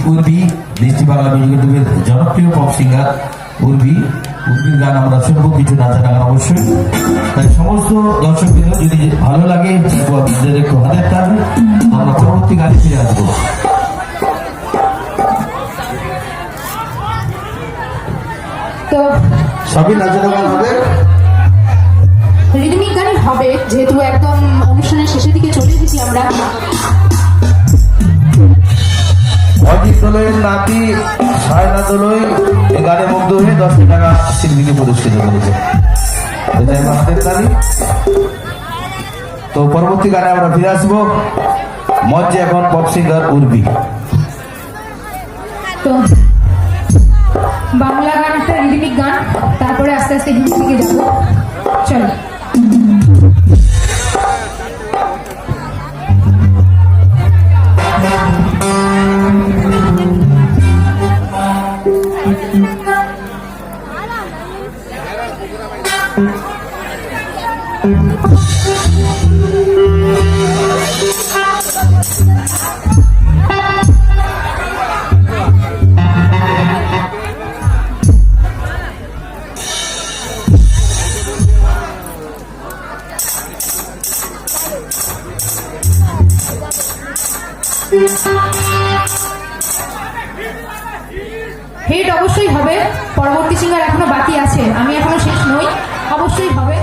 উর্বি মিষ্টি বাংলা মিউজিক টিভির জনপ্রিয় পপ সিঙ্গার উর্বির গান আমরা শুনবো, কিছু নাচা গান অবশ্যই। তাই সমস্ত দর্শকদের যদি ভালো লাগে একটু হাতের তালে আমরা পরবর্তী গানে ফিরে আসবো। তো সবই নাচা গান হবে, রিদমিক গানই হবে, যেহেতু একদম অনুষ্ঠানের শেষের দিকে চলে এসেছি আমরা। অজিত দোলয়ের নাতি সায়না দোলই এই গানে মুগ্ধ হয়ে 10 টাকা শিল্পীকে পুরস্কৃত করেছে। হাতের তালি। তো পরবর্তী গানে আমরা ফিরে আসবো। মঞ্চে এখন পপ সিঙ্গার উর্বি। তো বাংলা গান একটা রিদমিক গান, তারপরে আস্তে আস্তে হিন্দি দিকে যাবো। চলো। হিট অবশ্যই হবে, পরবর্তী সিঙ্গার এখনো বাকি আছে, আমি এখনো শেষ নই, অবশ্যই হবে।